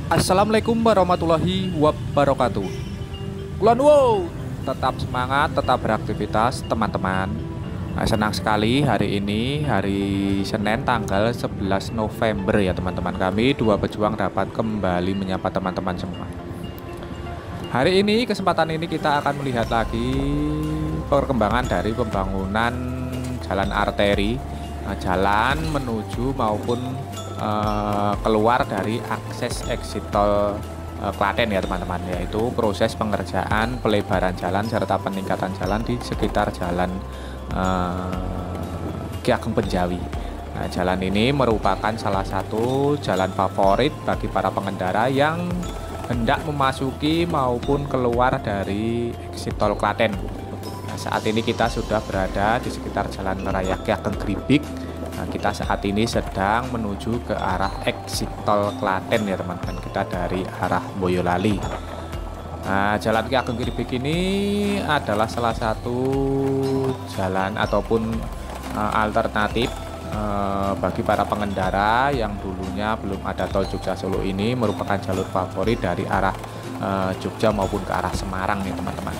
Assalamualaikum warahmatullahi wabarakatuh. Kulon wow, tetap semangat, tetap beraktivitas teman-teman. Senang sekali hari ini, hari Senin tanggal 11 November ya teman-teman. Kami dua pejuang dapat kembali menyapa teman-teman semua. Hari ini, kesempatan ini kita akan melihat lagi perkembangan dari pembangunan jalan arteri, jalan menuju maupun keluar dari akses exit tol Klaten ya teman-teman, yaitu proses pengerjaan pelebaran jalan serta peningkatan jalan di sekitar jalan Ki Ageng Penjawi. Nah, jalan ini merupakan salah satu jalan favorit bagi para pengendara yang hendak memasuki maupun keluar dari exit tol Klaten. Nah, saat ini kita sudah berada di sekitar Jalan Raya Ki Ageng Gribik. Nah, kita saat ini sedang menuju ke arah exit tol Klaten ya teman-teman. Kita dari arah Boyolali. Nah, Jalan Ki Ageng Gribik ini adalah salah satu jalan ataupun alternatif bagi para pengendara yang dulunya belum ada tol Jogja Solo. Ini merupakan jalur favorit dari arah Jogja maupun ke arah Semarang nih teman-teman.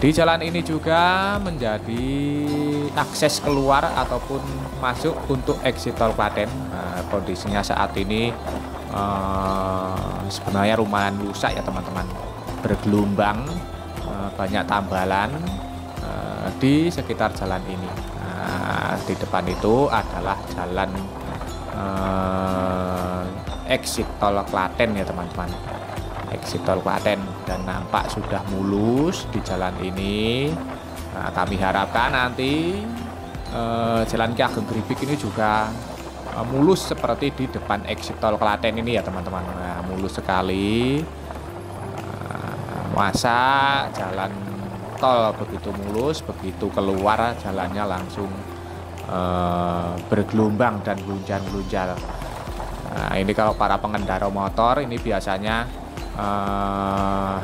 Di jalan ini juga menjadi akses keluar ataupun masuk untuk exit tol Klaten. Kondisinya saat ini sebenarnya lumayan rusak ya teman-teman, bergelombang, banyak tambalan di sekitar jalan ini. Di depan itu adalah jalan exit tol Klaten ya teman-teman, exit tol Klaten, dan nampak sudah mulus di jalan ini. Nah, kami harapkan nanti Jalan Ki Ageng Gribik ini juga mulus seperti di depan exit tol Klaten ini ya teman-teman. Nah, mulus sekali. Masa jalan tol begitu mulus, begitu keluar jalannya langsung bergelombang dan gelunjal-gelunjal. Nah, ini kalau para pengendara motor ini biasanya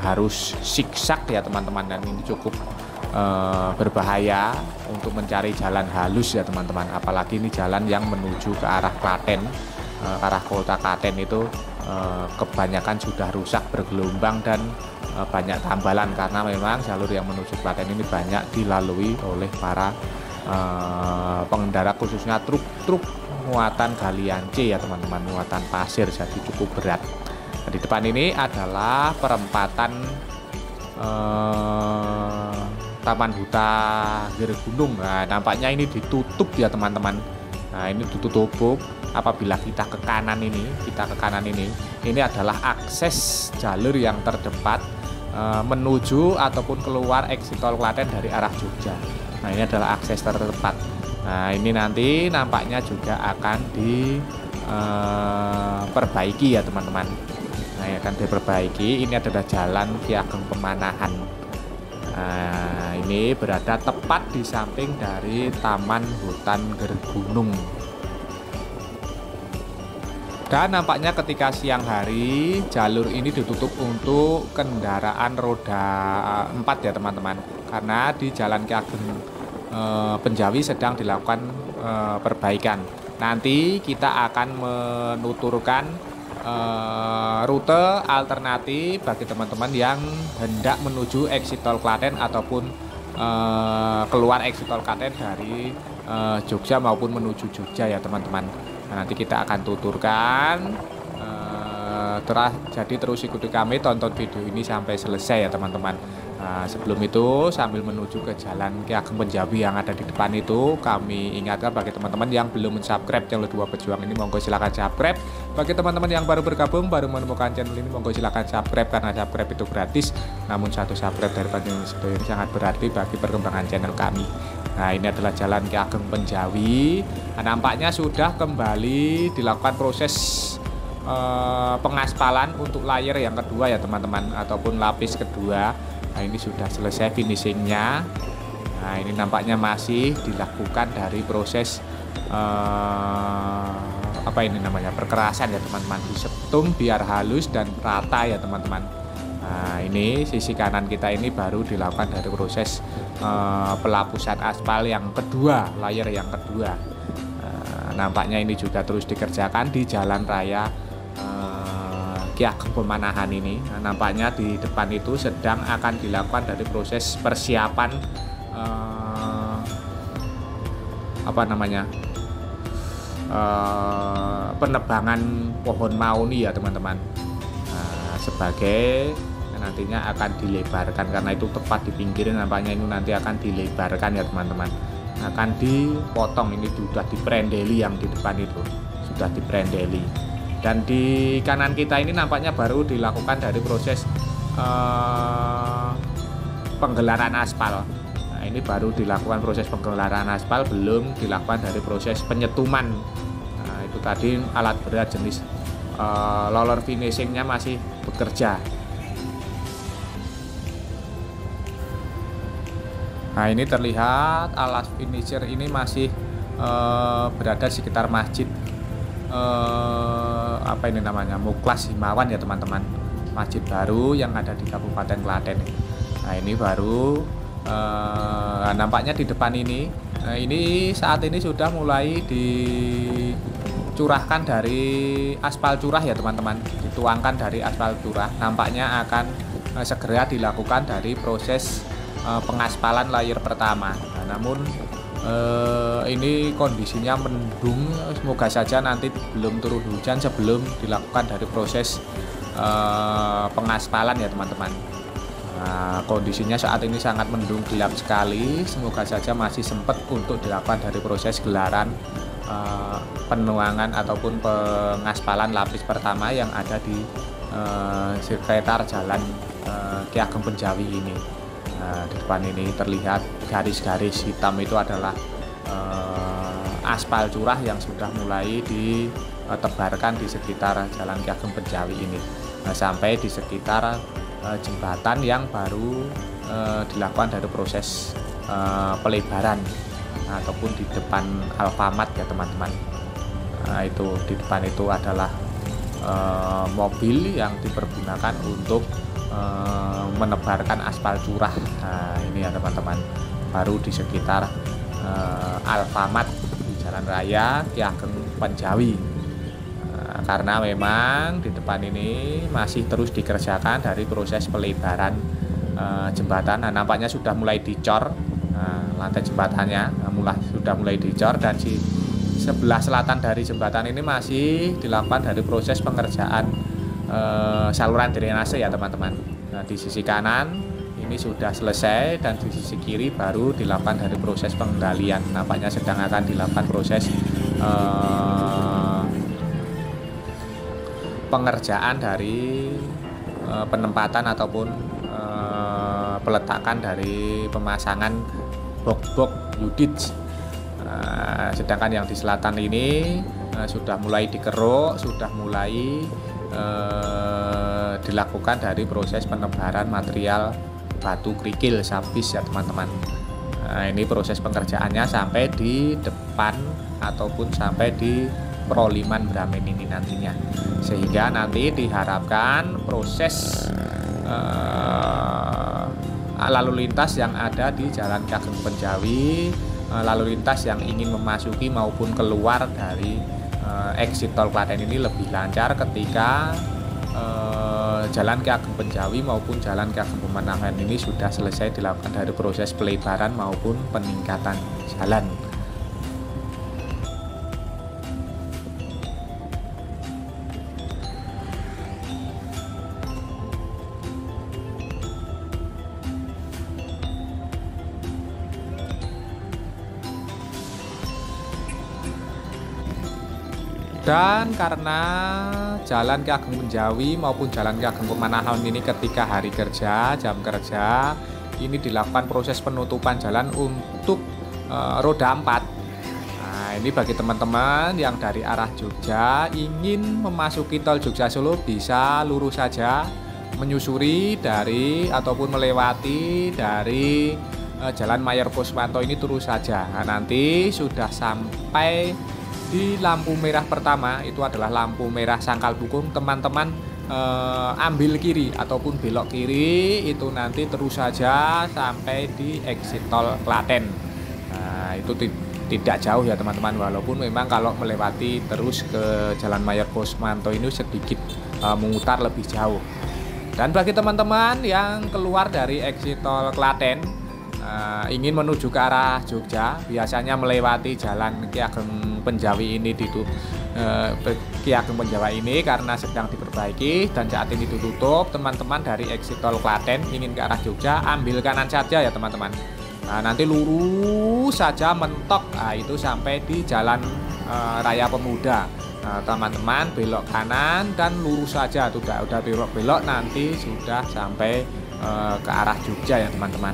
harus zigzag ya teman-teman, dan ini cukup berbahaya untuk mencari jalan halus ya teman-teman. Apalagi ini jalan yang menuju ke arah Klaten, arah kota Klaten itu kebanyakan sudah rusak, bergelombang, dan banyak tambalan karena memang jalur yang menuju Klaten ini banyak dilalui oleh para pengendara, khususnya truk-truk muatan galian C ya teman-teman, muatan pasir, jadi cukup berat. Di depan ini adalah perempatan Taman Huta Giri Gunung. Nah, nampaknya ini ditutup ya teman-teman. Nah, ini ditutup. Apabila kita ke kanan ini, ini adalah akses jalur yang terdekat menuju ataupun keluar exit tol Klaten dari arah Jogja. Nah, ini adalah akses terdekat. Nah, ini nanti nampaknya juga akan diperbaiki ya teman-teman. Nah, akan diperbaiki. Ini adalah jalan Ki Ageng Pemanahan. Nah, ini berada tepat di samping dari Taman Hutan Giri Gunung. Dan nampaknya ketika siang hari jalur ini ditutup untuk kendaraan roda 4 ya teman-teman, karena di Jalan Ki Ageng Penjawi sedang dilakukan perbaikan. Nanti kita akan menuturkan rute alternatif bagi teman-teman yang hendak menuju exit tol Klaten ataupun keluar exit tol Klaten dari Jogja maupun menuju Jogja ya teman-teman. Nah, nanti kita akan tuturkan. Jadi terus ikuti kami, tonton video ini sampai selesai ya teman-teman. Sebelum itu, sambil menuju ke Jalan Ki Ageng Penjawi yang ada di depan itu, kami ingatkan bagi teman-teman yang belum subscribe channel Dua Pejuang ini, monggo silakan subscribe. Bagi teman-teman yang baru bergabung, baru menemukan channel ini, monggo silakan subscribe, karena subscribe itu gratis. Namun satu subscribe dari panjenengan ini sangat berarti bagi perkembangan channel kami. Nah, ini adalah Jalan Ki Ageng Penjawi. Nah, nampaknya sudah kembali dilakukan proses pengaspalan untuk layer yang kedua ya teman-teman, ataupun lapis kedua. Nah, ini sudah selesai finishingnya. Nah, ini nampaknya masih dilakukan dari proses apa ini namanya, perkerasan ya teman-teman, disetum biar halus dan rata ya teman-teman. Nah, ini sisi kanan kita ini baru dilakukan dari proses pelapusan aspal yang kedua, layer yang kedua. Nampaknya ini juga terus dikerjakan di Jalan Raya Ki Ageng Pemanahan ini. Nah, nampaknya di depan itu sedang akan dilakukan dari proses persiapan penebangan pohon mauni ya teman-teman. Nah, sebagai nantinya akan dilebarkan, karena itu tepat di pinggir, nampaknya ini nanti akan dilebarkan ya teman-teman, akan dipotong. Ini sudah diprendeli, yang di depan itu sudah diprendeli, dan di kanan kita ini nampaknya baru dilakukan dari proses penggelaran aspal. Nah, ini baru dilakukan proses penggelaran aspal, belum dilakukan dari proses penyetuman. Nah, itu tadi alat berat jenis roller finishingnya masih bekerja. Nah, ini terlihat alat finisher ini masih berada di sekitar masjid Muklas Himawan ya teman-teman, masjid baru yang ada di Kabupaten Klaten. Nah, ini baru nampaknya di depan ini. Nah, ini saat ini sudah mulai dicurahkan dari aspal curah ya teman-teman, dituangkan dari aspal curah. Nampaknya akan segera dilakukan dari proses pengaspalan layer pertama. Nah, namun ini kondisinya mendung, semoga saja nanti belum turun hujan sebelum dilakukan dari proses pengaspalan ya teman-teman. Nah, kondisinya saat ini sangat mendung, gelap sekali, semoga saja masih sempat untuk dilakukan dari proses gelaran penuangan ataupun pengaspalan lapis pertama yang ada di sekitar jalan Ki Ageng Penjawi ini. Nah, di depan ini terlihat garis-garis hitam itu adalah aspal curah yang sudah mulai ditebarkan di sekitar jalan Ki Ageng Penjawi ini. Nah, sampai di sekitar jembatan yang baru dilakukan dari proses pelebaran ataupun di depan Alfamart ya teman-teman. Nah, itu di depan itu adalah mobil yang dipergunakan untuk menebarkan aspal curah. Nah, ini ya teman-teman, baru di sekitar Alfamart di Jalan Raya Ki Ageng Penjawi. Nah, karena memang di depan ini masih terus dikerjakan dari proses pelebaran jembatan. Nah, nampaknya sudah mulai dicor lantai jembatannya, sudah mulai dicor, dan di sebelah selatan dari jembatan ini masih dilakukan dari proses pengerjaan saluran drainase ya teman-teman. Nah, di sisi kanan ini sudah selesai, dan di sisi kiri baru dilakukan dari proses penggalian. Nampaknya sedang akan dilakukan proses pengerjaan dari penempatan ataupun peletakan dari pemasangan box-box Yudits. Sedangkan yang di selatan ini sudah mulai dikeruk, sudah mulai dilakukan dari proses penebaran material batu kerikil sabis ya teman-teman. Nah, ini proses pengerjaannya sampai di depan ataupun sampai di Proliman Bramen ini nantinya, sehingga nanti diharapkan proses lalu lintas yang ada di Jalan Ki Ageng Penjawi, lalu lintas yang ingin memasuki maupun keluar dari exit tol Klaten ini lebih lancar ketika Jalan Ki Ageng Penjawi maupun Jalan Ki Ageng Pemanahan ini sudah selesai dilakukan dari proses pelebaran maupun peningkatan jalan. Dan karena Jalan Ki Ageng Penjawi maupun Jalan Ki Ageng Pemanahan ini ketika hari kerja, jam kerja, ini dilakukan proses penutupan jalan untuk roda 4. Nah, ini bagi teman-teman yang dari arah Jogja ingin memasuki tol Jogja Solo bisa lurus saja menyusuri dari ataupun melewati dari Jalan Mayor Poswanto ini terus saja. Nah, nanti sudah sampai di lampu merah pertama, itu adalah lampu merah Sangkal Bukung, teman-teman ambil kiri ataupun belok kiri, itu nanti terus saja sampai di exit tol Klaten. Nah, itu tidak jauh ya teman-teman, walaupun memang kalau melewati terus ke Jalan Mayor Kuswanto ini sedikit memutar lebih jauh. Dan bagi teman-teman yang keluar dari exit tol Klaten ingin menuju ke arah Jogja, biasanya melewati Jalan Ki Ageng Penjawi ini Ki Ageng Penjawi ini karena sedang diperbaiki dan saat ini ditutup. Teman-teman dari exit tol Klaten ingin ke arah Jogja, ambil kanan saja ya teman-teman. Nah, nanti lurus saja mentok, itu sampai di Jalan Raya Pemuda. Nah, teman-teman belok kanan dan lurus saja, udah belok-belok nanti sudah sampai ke arah Jogja ya teman-teman.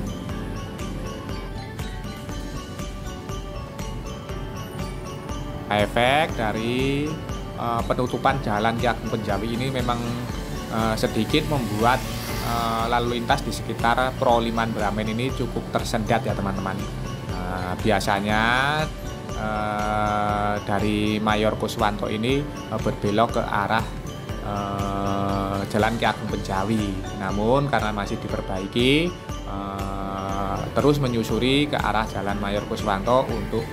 Efek dari penutupan Jalan Ki Ageng Penjawi ini memang sedikit membuat lalu lintas di sekitar Proliman Bramen ini cukup tersendat ya teman-teman. Biasanya dari Mayor Kuswanto ini berbelok ke arah Jalan Ki Ageng Penjawi, namun karena masih diperbaiki terus menyusuri ke arah Jalan Mayor Kuswanto untuk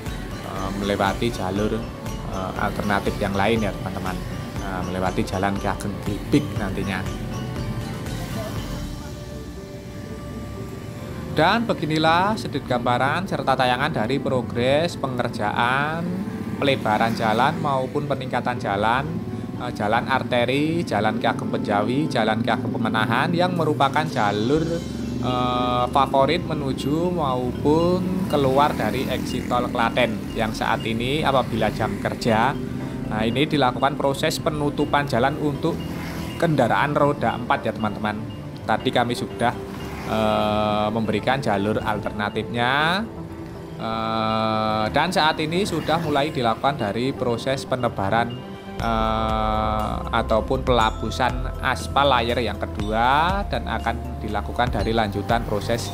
melewati jalur alternatif yang lain ya teman-teman, melewati Jalan Ki Ageng Glibik nantinya. Dan beginilah sedikit gambaran serta tayangan dari progres pengerjaan pelebaran jalan maupun peningkatan jalan arteri Jalan Ki Ageng Penjawi, Jalan Ki Ageng Pemenahan yang merupakan jalur favorit menuju maupun keluar dari exit tol Klaten yang saat ini apabila jam kerja, nah ini dilakukan proses penutupan jalan untuk kendaraan roda 4 ya teman-teman. Tadi kami sudah memberikan jalur alternatifnya dan saat ini sudah mulai dilakukan dari proses penebaran ataupun pelabusan aspal layer yang kedua, dan akan dilakukan dari lanjutan proses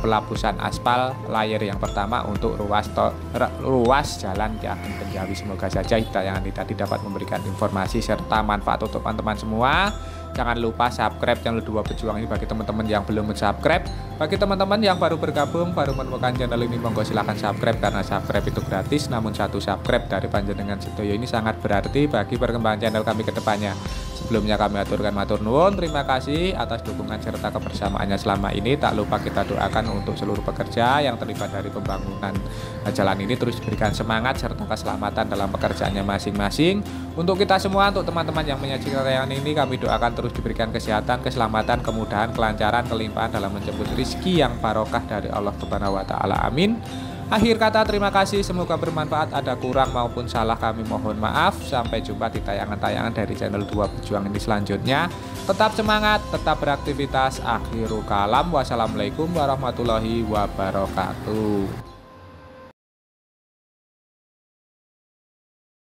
pelabusan aspal layer yang pertama untuk ruas Jalan Ki Ageng Penjawi. Semoga saja tayangan ini tadi dapat memberikan informasi serta manfaat untuk teman-teman semua. Jangan lupa subscribe channel Dua Pejuang ini bagi teman-teman yang belum subscribe. Bagi teman-teman yang baru bergabung, baru menemukan channel ini, monggo silahkan subscribe karena subscribe itu gratis. Namun satu subscribe dari panjenengan sedoyo ini sangat berarti bagi perkembangan channel kami ke depannya. Sebelumnya kami aturkan matur nuwun, terima kasih atas dukungan serta kebersamaannya selama ini. Tak lupa kita doakan untuk seluruh pekerja yang terlibat dari pembangunan jalan ini terus diberikan semangat serta keselamatan dalam pekerjaannya masing-masing. Untuk kita semua, untuk teman-teman yang menyaksikan tayangan ini, kami doakan terus diberikan kesehatan, keselamatan, kemudahan, kelancaran, kelimpahan dalam menjemput rizki yang barokah dari Allah Subhanahu wa Ta'ala. Amin. Akhir kata, terima kasih, semoga bermanfaat. Ada kurang maupun salah kami mohon maaf. Sampai jumpa di tayangan-tayangan dari channel Dua Pejuang ini selanjutnya. Tetap semangat, tetap beraktivitas. Akhirul kalam, wassalamualaikum warahmatullahi wabarakatuh.